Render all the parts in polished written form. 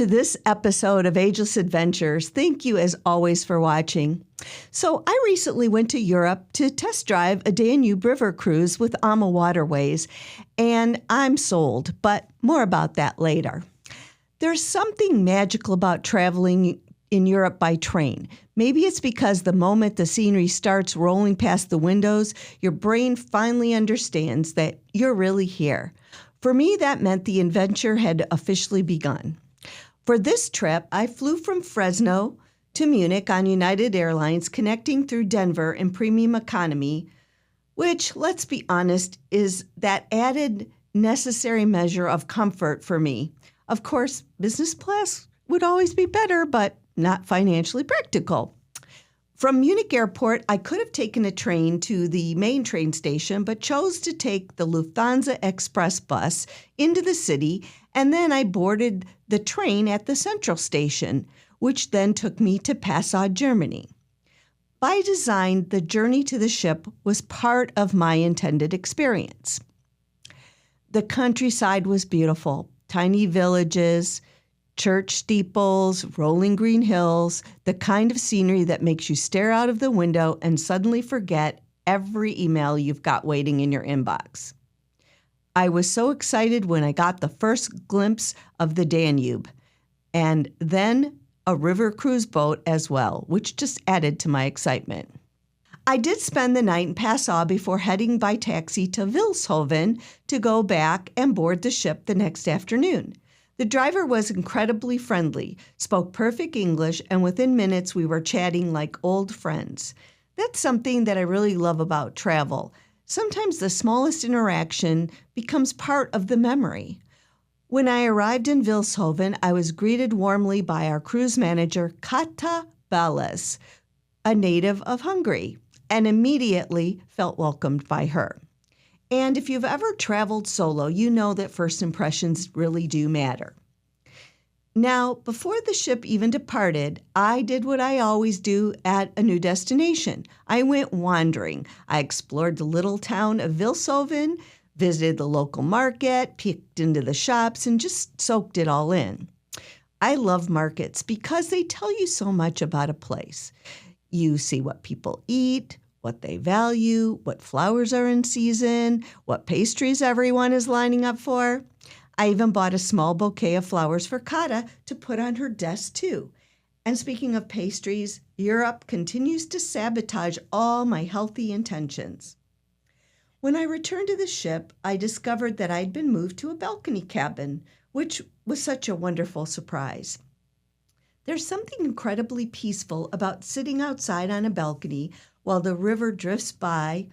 to this episode of Ageless Adventures. Thank you, as always, for watching. So I recently went to Europe to test drive a Danube river cruise with AmaWaterways, and I'm sold, but more about that later. There's something magical about traveling in Europe by train. Maybe it's because the moment the scenery starts rolling past the windows, your brain finally understands that you're really here. For me, that meant the adventure had officially begun. For this trip, I flew from Fresno to Munich on United Airlines, connecting through Denver in premium economy, which, let's be honest, is that added necessary measure of comfort for me. Of course, business class would always be better, but not financially practical. From Munich Airport, I could have taken a train to the main train station, but chose to take the Lufthansa Express bus into the city, and then I boarded the train at the central station, which then took me to Passau, Germany. By design, the journey to the ship was part of my intended experience. The countryside was beautiful, tiny villages, church steeples, rolling green hills, the kind of scenery that makes you stare out of the window and suddenly forget every email you've got waiting in your inbox. I was so excited when I got the first glimpse of the Danube, and then a river cruise boat as well, which just added to my excitement. I did spend the night in Passau before heading by taxi to Vilshofen to go back and board the ship the next afternoon. The driver was incredibly friendly, spoke perfect English, and within minutes we were chatting like old friends. That's something that I really love about travel. Sometimes the smallest interaction becomes part of the memory. When I arrived in Vilshofen, I was greeted warmly by our cruise manager, Cathedrals, a native of Hungary, and immediately felt welcomed by her. And if you've ever traveled solo, you know that first impressions really do matter. Now, before the ship even departed, I did what I always do at a new destination. I went wandering. I explored the little town of Vilshofen, visited the local market, peeked into the shops, and just soaked it all in. I love markets because they tell you so much about a place. You see what people eat, what they value, what flowers are in season, what pastries everyone is lining up for. I even bought a small bouquet of flowers for Kata to put on her desk too. And speaking of pastries, Europe continues to sabotage all my healthy intentions. When I returned to the ship, I discovered that I'd been moved to a balcony cabin, which was such a wonderful surprise. There's something incredibly peaceful about sitting outside on a balcony while the river drifts by,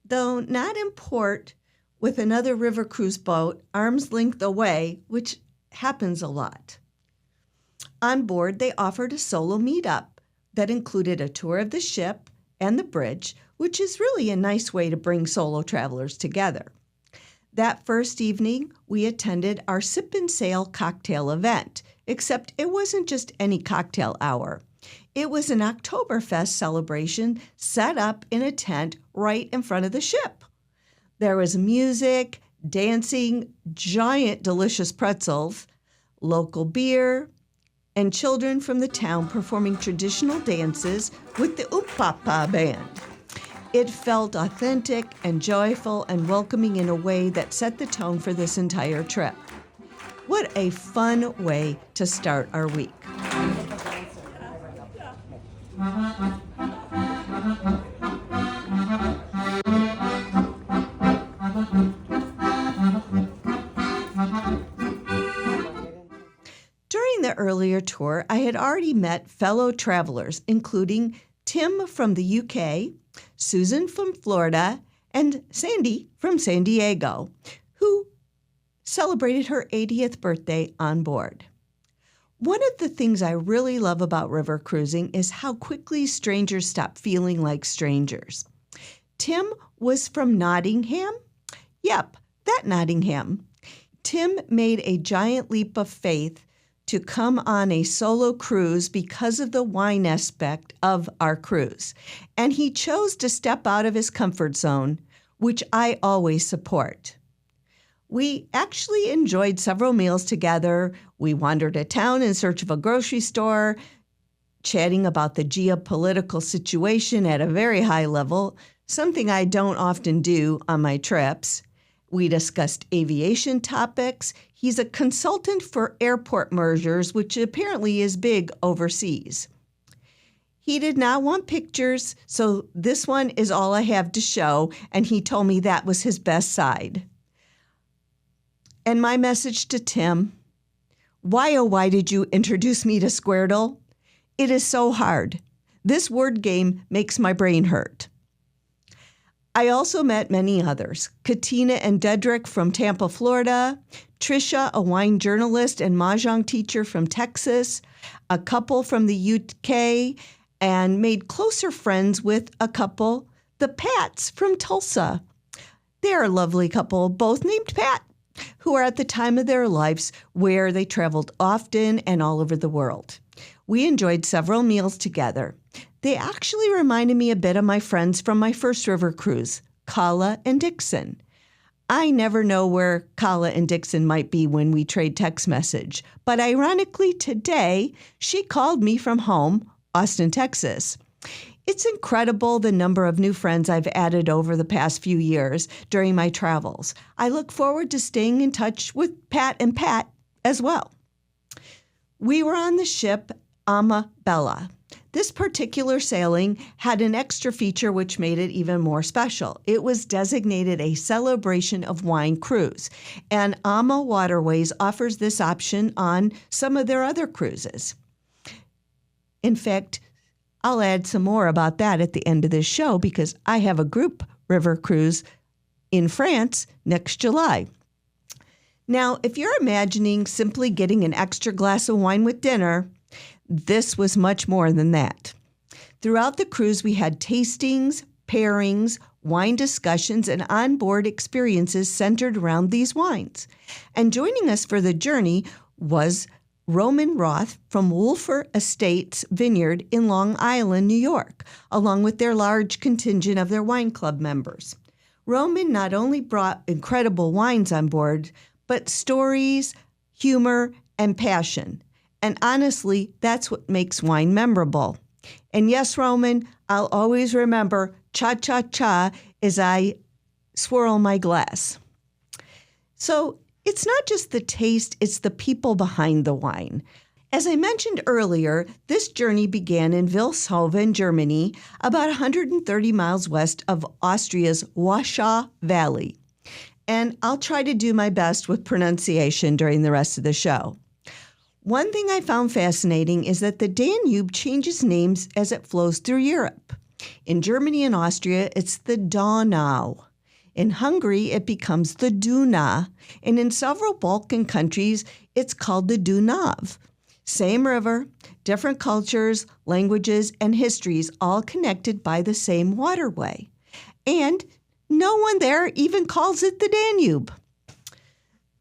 though not in port with another river cruise boat arm's length away, which happens a lot. On board, they offered a solo meetup that included a tour of the ship and the bridge, which is really a nice way to bring solo travelers together. That first evening, we attended our Sip and Sail cocktail event, except it wasn't just any cocktail hour. It was an Oktoberfest celebration set up in a tent right in front of the ship. There was music, dancing, giant delicious pretzels, local beer, and children from the town performing traditional dances with the Upapa band. It felt authentic and joyful and welcoming in a way that set the tone for this entire trip. What a fun way to start our week. During the earlier tour, I had already met fellow travelers, including Tim from the UK, Susan from Florida, and Sandy from San Diego, who celebrated her 80th birthday on board. One of the things I really love about river cruising is how quickly strangers stop feeling like strangers. Tim was from Nottingham. Yep, that Nottingham. Tim made a giant leap of faith to come on a solo cruise because of the wine aspect of our cruise. And he chose to step out of his comfort zone, which I always support. We actually enjoyed several meals together We wandered a town in search of a grocery store, chatting about the geopolitical situation at a very high level, something I don't often do on my trips. We discussed aviation topics. He's a consultant for airport mergers, which apparently is big overseas. He did not want pictures, so this one is all I have to show, and he told me that was his best side. And my message to Tim, why oh why did you introduce me to Squirtle? It is so hard. This word game makes my brain hurt. I also met many others, Katina and Dedrick from Tampa, Florida, Trisha, a wine journalist and mahjong teacher from Texas, a couple from the UK, and made closer friends with a couple, the Pats from Tulsa. They're a lovely couple, both named Pat, who are at the time of their lives where they traveled often and all over the world. We enjoyed several meals together. They actually reminded me a bit of my friends from my first river cruise, Kala and Dixon. I never know where Kala and Dixon might be when we trade text message, but ironically today, she called me from home, Austin, Texas. It's incredible the number of new friends I've added over the past few years during my travels. I look forward to staying in touch with Pat and Pat as well. We were on the ship AmaBella. This particular sailing had an extra feature which made it even more special. It was designated a celebration of wine cruise, and AmaWaterways offers this option on some of their other cruises. In fact, I'll add some more about that at the end of this show because I have a group river cruise in France next July. Now, if you're imagining simply getting an extra glass of wine with dinner, this was much more than that. Throughout the cruise, we had tastings, pairings, wine discussions, and onboard experiences centered around these wines. And joining us for the journey was Roman Roth from Wolfer Estates Vineyard in Long Island, New York, along with their large contingent of their wine club members. Roman not only brought incredible wines on board, but stories, humor, and passion. And honestly, that's what makes wine memorable. And yes, Roman, I'll always remember cha-cha-cha as I swirl my glass. So it's not just the taste, it's the people behind the wine. As I mentioned earlier, this journey began in Vilshofen, Germany, about 130 miles west of Austria's Wachau Valley. And I'll try to do my best with pronunciation during the rest of the show. One thing I found fascinating is that the Danube changes names as it flows through Europe. In Germany and Austria, it's the Donau. In Hungary, it becomes the Duna, and in several Balkan countries, it's called the Dunav. Same river, different cultures, languages, and histories, all connected by the same waterway. And no one there even calls it the Danube.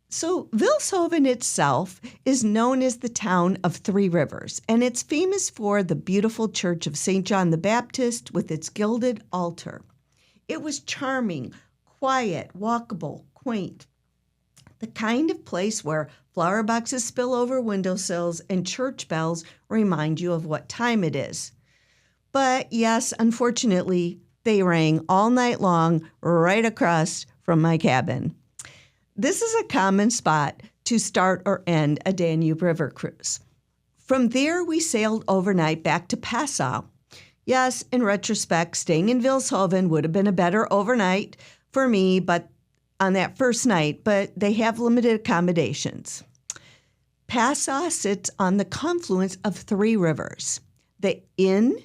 So Vilshofen itself is known as the town of three rivers, and it's famous for the beautiful church of St. John the Baptist with its gilded altar. It was charming, quiet, walkable, quaint. The kind of place where flower boxes spill over windowsills and church bells remind you of what time it is. But yes, unfortunately, they rang all night long right across from my cabin. This is a common spot to start or end a Danube River cruise. From there, we sailed overnight back to Passau. Yes, in retrospect, staying in Vilshofen would have been a better overnight for me, but on that first night, but they have limited accommodations. Passau sits on the confluence of three rivers, the Inn,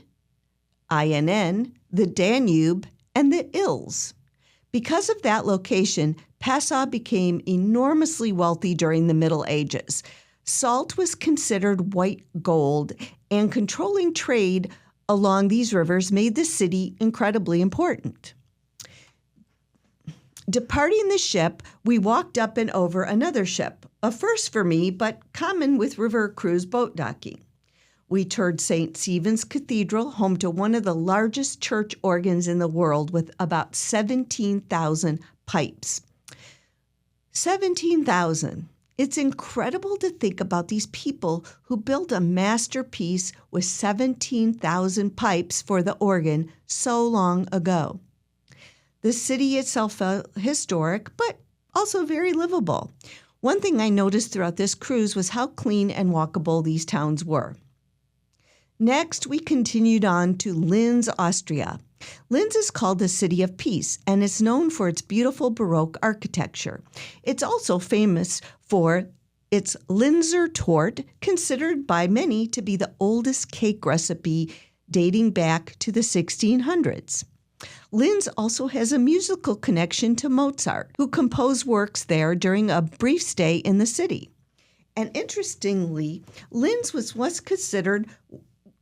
I-N-N, the Danube, and the Ilz. Because of that location, Passau became enormously wealthy during the Middle Ages. Salt was considered white gold, and controlling trade along these rivers made the city incredibly important. Departing the ship, we walked up and over another ship, a first for me, but common with river cruise boat docking. We toured St. Stephen's Cathedral, home to one of the largest church organs in the world with about 17,000 pipes. 17,000. It's incredible to think about these people who built a masterpiece with 17,000 pipes for the organ so long ago. The city itself felt historic, but also very livable. One thing I noticed throughout this cruise was how clean and walkable these towns were. Next, we continued on to Linz, Austria. Linz is called the City of Peace, and it's known for its beautiful Baroque architecture. It's also famous for its Linzer Torte, considered by many to be the oldest cake recipe dating back to the 1600s. Linz also has a musical connection to Mozart, who composed works there during a brief stay in the city. And interestingly, Linz was once considered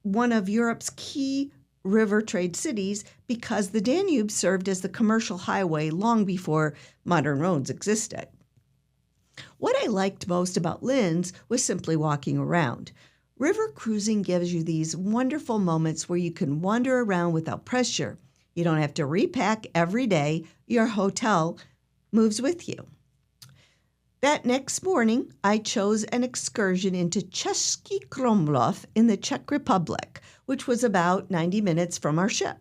one of Europe's key river trade cities because the Danube served as the commercial highway long before modern roads existed. What I liked most about Linz was simply walking around. River cruising gives you these wonderful moments where you can wander around without pressure. You don't have to repack every day. Your hotel moves with you. That next morning, I chose an excursion into Český Krumlov in the Czech Republic, which was about 90 minutes from our ship.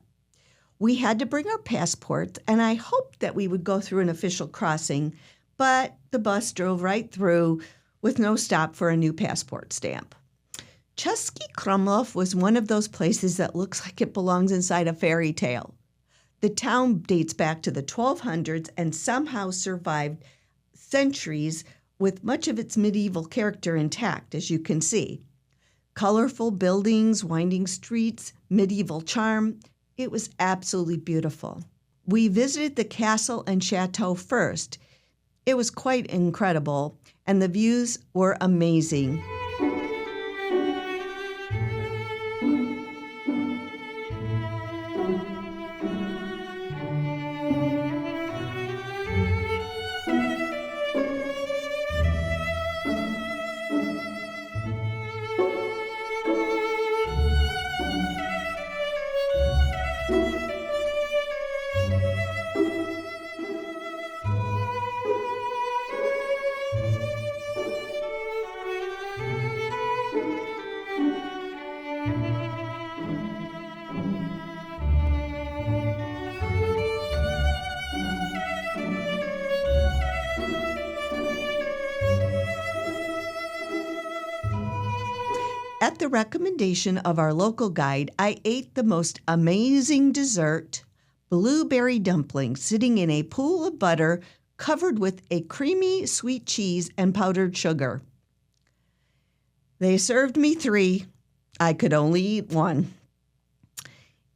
We had to bring our passports, and I hoped that we would go through an official crossing, but the bus drove right through with no stop for a new passport stamp. Český Krumlov was one of those places that looks like it belongs inside a fairy tale. The town dates back to the 1200s and somehow survived centuries with much of its medieval character intact, as you can see. Colorful buildings, winding streets, medieval charm. It was absolutely beautiful. We visited the castle and chateau first. It was quite incredible, and the views were amazing. At the recommendation of our local guide, I ate the most amazing dessert, blueberry dumplings, sitting in a pool of butter covered with a creamy sweet cheese and powdered sugar. They served me 3. I could only eat 1.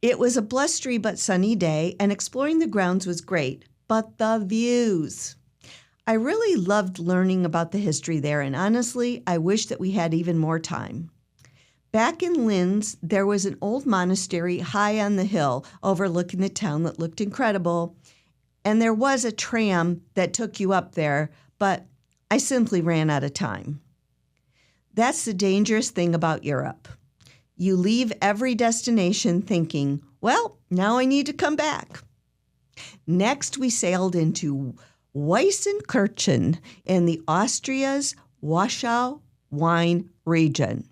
It was a blustery but sunny day, and exploring the grounds was great, but the views. I really loved learning about the history there, and honestly, I wish that we had even more time. Back in Linz, there was an old monastery high on the hill overlooking the town that looked incredible, and there was a tram that took you up there, but I simply ran out of time. That's the dangerous thing about Europe. You leave every destination thinking, well, now I need to come back. Next, we sailed into Weißenkirchen in the Austria's Wachau wine region.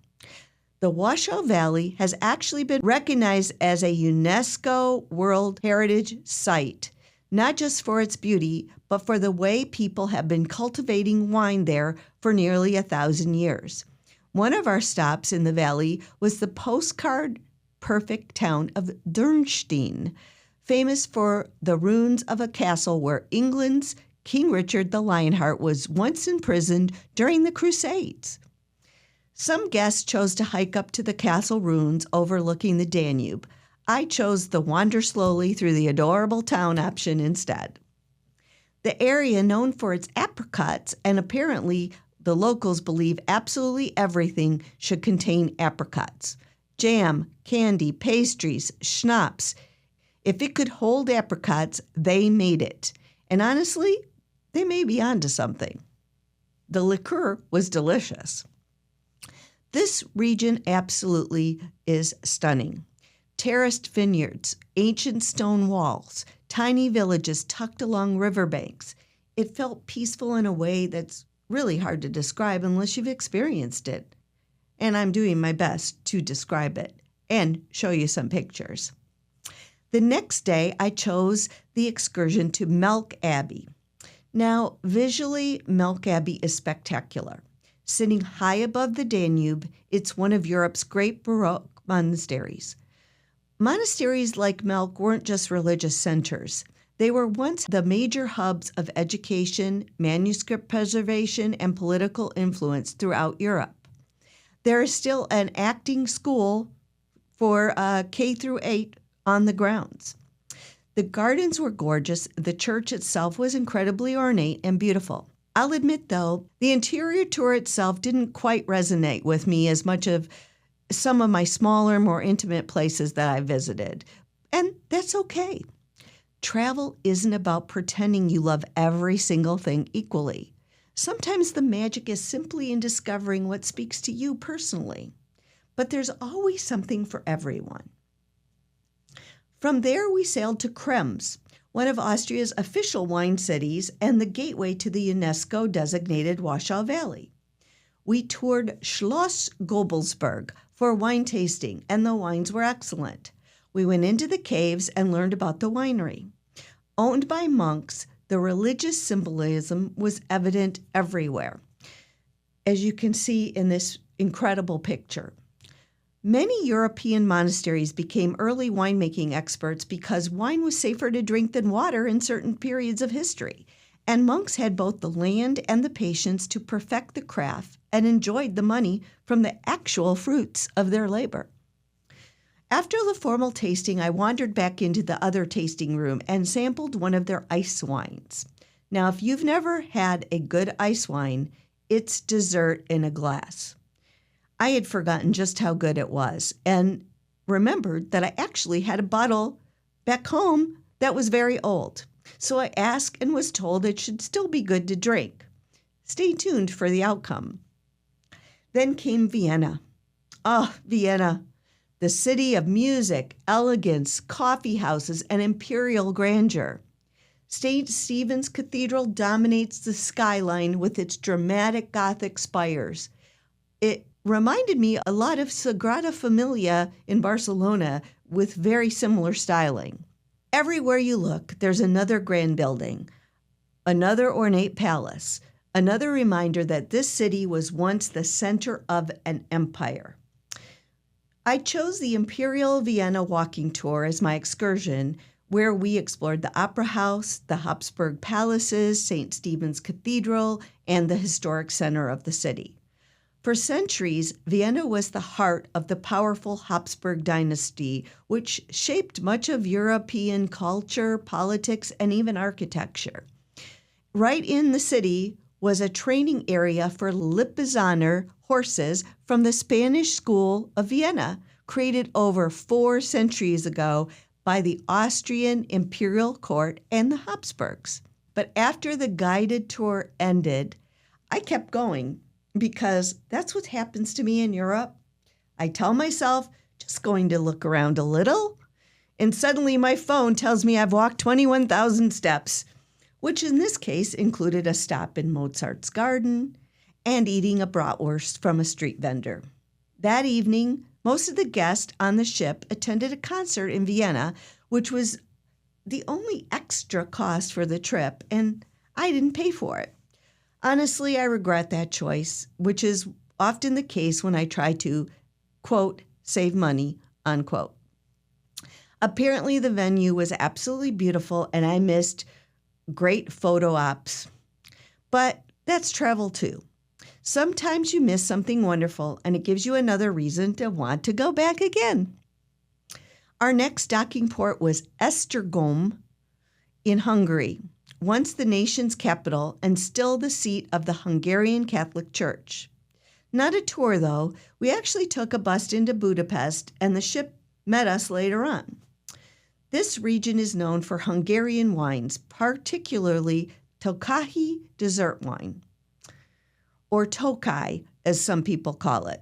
The Wachau Valley has actually been recognized as a UNESCO World Heritage Site, not just for its beauty, but for the way people have been cultivating wine there for nearly 1,000 years. One of our stops in the valley was the postcard-perfect town of Dürnstein, famous for the ruins of a castle where England's King Richard the Lionheart was once imprisoned during the Crusades. Some guests chose to hike up to the castle ruins overlooking the Danube. I chose the wander slowly through the adorable town option instead. The area, known for its apricots, and apparently the locals believe absolutely everything should contain apricots. Jam, candy, pastries, schnapps. If it could hold apricots, they made it. And honestly, they may be onto something. The liqueur was delicious. This region absolutely is stunning. Terraced vineyards, ancient stone walls, tiny villages tucked along riverbanks. It felt peaceful in a way that's really hard to describe unless you've experienced it. And I'm doing my best to describe it and show you some pictures. The next day, I chose the excursion to Melk Abbey. Now, visually, Melk Abbey is spectacular. Sitting high above the Danube, it's one of Europe's great Baroque monasteries. Monasteries like Melk weren't just religious centers. They were once the major hubs of education, manuscript preservation, and political influence throughout Europe. There is still an acting school for K through 8 on the grounds. The gardens were gorgeous. The church itself was incredibly ornate and beautiful. I'll admit, though, the interior tour itself didn't quite resonate with me as much of some of my smaller, more intimate places that I visited. And that's okay. Travel isn't about pretending you love every single thing equally. Sometimes the magic is simply in discovering what speaks to you personally. But there's always something for everyone. From there, we sailed to Krems, one of Austria's official wine cities and the gateway to the UNESCO-designated Wachau Valley. We toured Schloss Gobelsberg for wine tasting, and the wines were excellent. We went into the caves and learned about the winery. Owned by monks, the religious symbolism was evident everywhere, as you can see in this incredible picture. Many European monasteries became early winemaking experts because wine was safer to drink than water in certain periods of history, and monks had both the land and the patience to perfect the craft and enjoyed the money from the actual fruits of their labor. After the formal tasting, I wandered back into the other tasting room and sampled one of their ice wines. Now, if you've never had a good ice wine, it's dessert in a glass. I had forgotten just how good it was and remembered that I actually had a bottle back home that was very old. So I asked and was told it should still be good to drink. Stay tuned for the outcome. Then came Vienna. Vienna, the city of music, elegance, coffee houses, and imperial grandeur. St. Stephen's Cathedral dominates the skyline with its dramatic Gothic spires. It reminded me a lot of Sagrada Familia in Barcelona with very similar styling. Everywhere you look, there's another grand building, another ornate palace, another reminder that this city was once the center of an empire. I chose the Imperial Vienna walking tour as my excursion, where we explored the Opera House, the Habsburg Palaces, St. Stephen's Cathedral, and the historic center of the city. For centuries, Vienna was the heart of the powerful Habsburg dynasty, which shaped much of European culture, politics, and even architecture. Right in the city was a training area for Lipizzaner horses from the Spanish School of Vienna, created over 4 centuries ago by the Austrian imperial court and the Habsburgs. But after the guided tour ended, I kept going because that's what happens to me in Europe. I tell myself, just going to look around a little, and suddenly my phone tells me I've walked 21,000 steps, which in this case included a stop in Mozart's garden and eating a bratwurst from a street vendor. That evening, most of the guests on the ship attended a concert in Vienna, which was the only extra cost for the trip, and I didn't pay for it. Honestly, I regret that choice, which is often the case when I try to, quote, save money, unquote. Apparently, the venue was absolutely beautiful, and I missed great photo ops. But that's travel too. Sometimes you miss something wonderful, and it gives you another reason to want to go back again. Our next docking port was Esztergom in Hungary, once the nation's capital and still the seat of the Hungarian Catholic Church. Not a tour, though. We actually took a bus into Budapest, and the ship met us later on. This region is known for Hungarian wines, particularly Tokaji dessert wine, or Tokaj, as some people call it.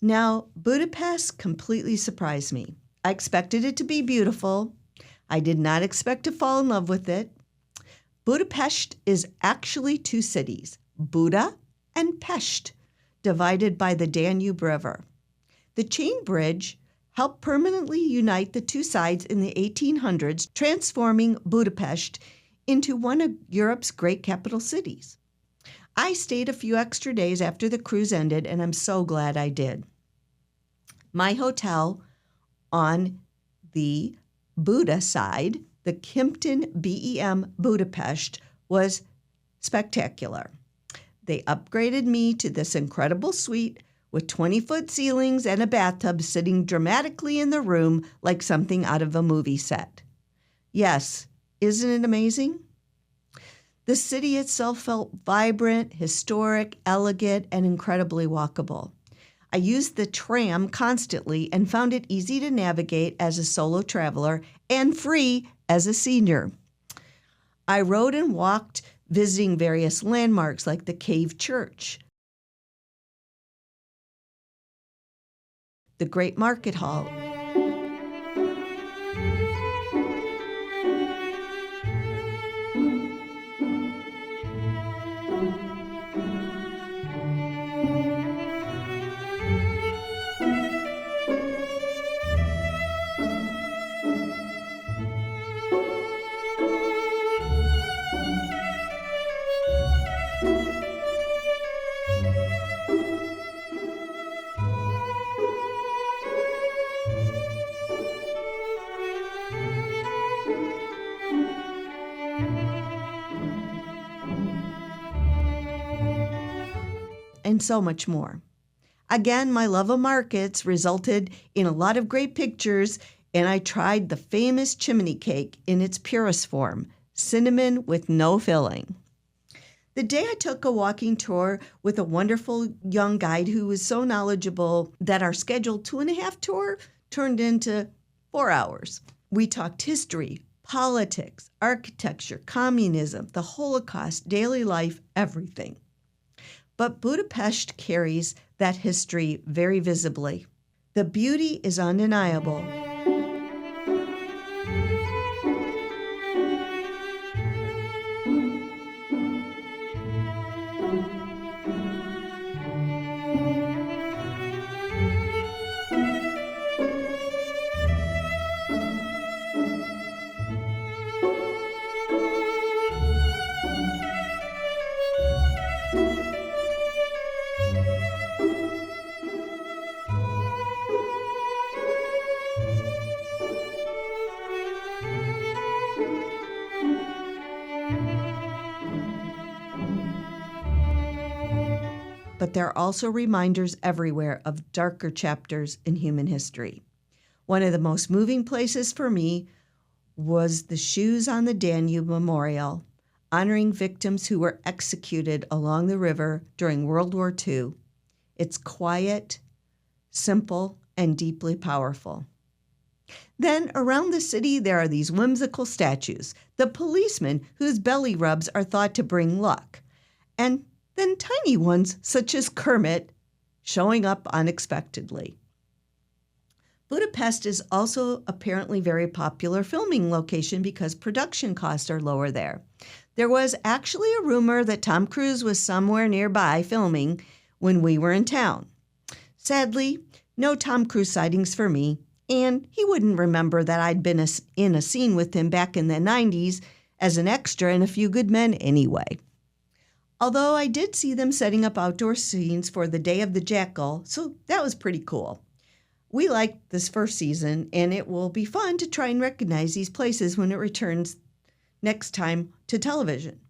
Now, Budapest completely surprised me. I expected it to be beautiful. I did not expect to fall in love with it. Budapest is actually 2 cities, Buda and Pest, divided by the Danube River. The chain bridge helped permanently unite the two sides in the 1800s, transforming Budapest into one of Europe's great capital cities. I stayed a few extra days after the cruise ended, and I'm so glad I did. My hotel on the Buda side, the Kimpton BEM Budapest, was spectacular. They upgraded me to this incredible suite with 20-foot ceilings and a bathtub sitting dramatically in the room like something out of a movie set. Yes, isn't it amazing? The city itself felt vibrant, historic, elegant, and incredibly walkable. I used the tram constantly and found it easy to navigate as a solo traveler and free as a senior. I rode and walked, visiting various landmarks like the Cave Church, the Great Market Hall, and so much more. Again, my love of markets resulted in a lot of great pictures, and I tried the famous chimney cake in its purest form, cinnamon with no filling. The day I took a walking tour with a wonderful young guide who was so knowledgeable that our scheduled 2.5 tour turned into 4 hours. We talked history, politics, architecture, communism, the Holocaust, daily life, everything. But Budapest carries that history very visibly. The beauty is undeniable. But there are also reminders everywhere of darker chapters in human history. One of the most moving places for me was the Shoes on the Danube Memorial, honoring victims who were executed along the river during World War II. It's quiet, simple, and deeply powerful. Then around the city, there are these whimsical statues, the policemen whose belly rubs are thought to bring luck, and then tiny ones such as Kermit showing up unexpectedly. Budapest is also apparently a very popular filming location because production costs are lower there. There was actually a rumor that Tom Cruise was somewhere nearby filming when we were in town. Sadly, no Tom Cruise sightings for me, and he wouldn't remember that I'd been in a scene with him back in the 90s as an extra in A Few Good Men anyway. Although I did see them setting up outdoor scenes for the Day of the Jackal, so that was pretty cool. We liked this first season, and it will be fun to try and recognize these places when it returns next time to television.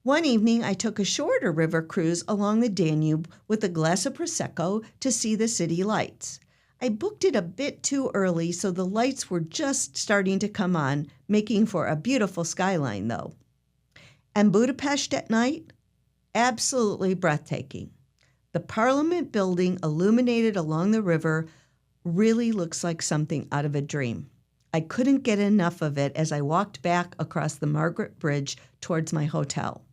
One evening, I took a shorter river cruise along the Danube with a glass of Prosecco to see the city lights. I booked it a bit too early, so the lights were just starting to come on, making for a beautiful skyline, though. And Budapest at night? Absolutely breathtaking. The Parliament building illuminated along the river really looks like something out of a dream. I couldn't get enough of it as I walked back across the Margaret Bridge towards my hotel.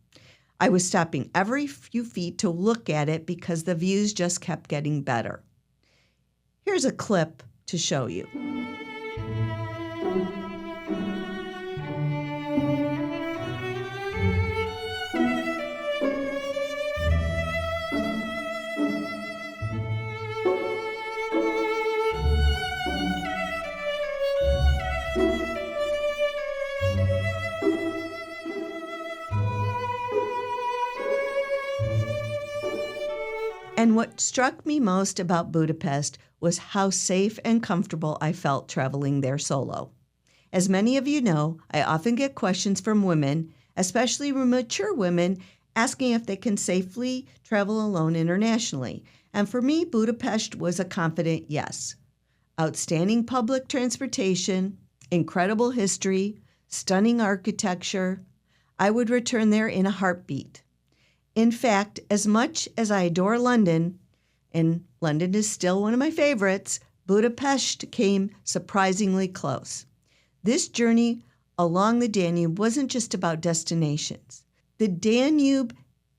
I was stopping every few feet to look at it because the views just kept getting better. Here's a clip to show you. And what struck me most about Budapest was how safe and comfortable I felt traveling there solo. As many of you know, I often get questions from women, especially mature women, asking if they can safely travel alone internationally. And for me, Budapest was a confident yes. Outstanding public transportation, incredible history, stunning architecture. I would return there in a heartbeat. In fact, as much as I adore London, and London is still one of my favorites, Budapest came surprisingly close. This journey along the Danube wasn't just about destinations. The Danube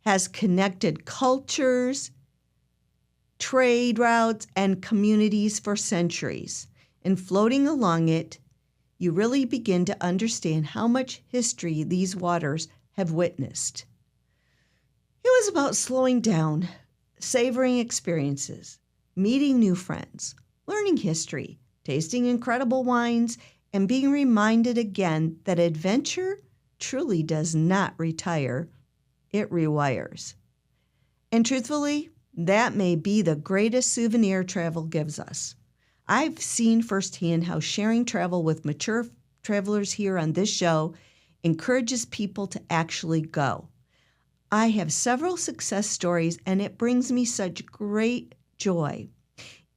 has connected cultures, trade routes, and communities for centuries. And floating along it, you really begin to understand how much history these waters have witnessed. It was about slowing down, savoring experiences, meeting new friends, learning history, tasting incredible wines, and being reminded again that adventure truly does not retire, it rewires. And truthfully, that may be the greatest souvenir travel gives us. I've seen firsthand how sharing travel with mature travelers here on this show encourages people to actually go. I have several success stories, and it brings me such great joy.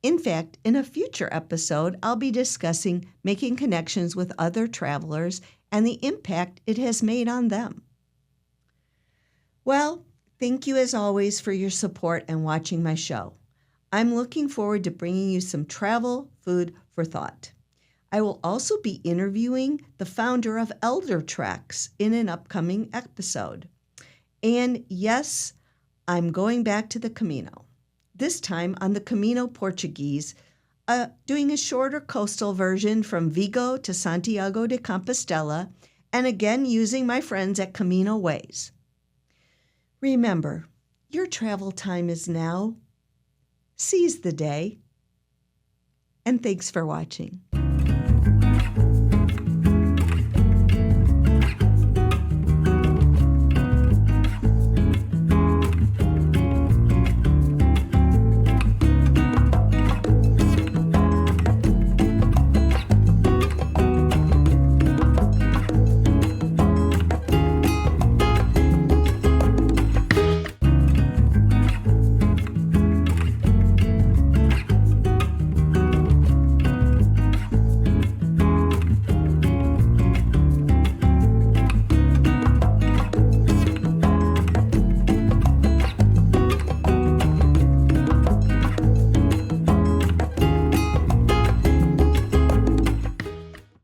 In fact, in a future episode, I'll be discussing making connections with other travelers and the impact it has made on them. Well, thank you as always for your support and watching my show. I'm looking forward to bringing you some travel food for thought. I will also be interviewing the founder of Elder Treks in an upcoming episode. And yes, I'm going back to the Camino. This time on the Camino Portuguese, doing a shorter coastal version from Vigo to Santiago de Compostela, and again using my friends at AmaWaterways. Remember, your travel time is now. Seize the day. And thanks for watching.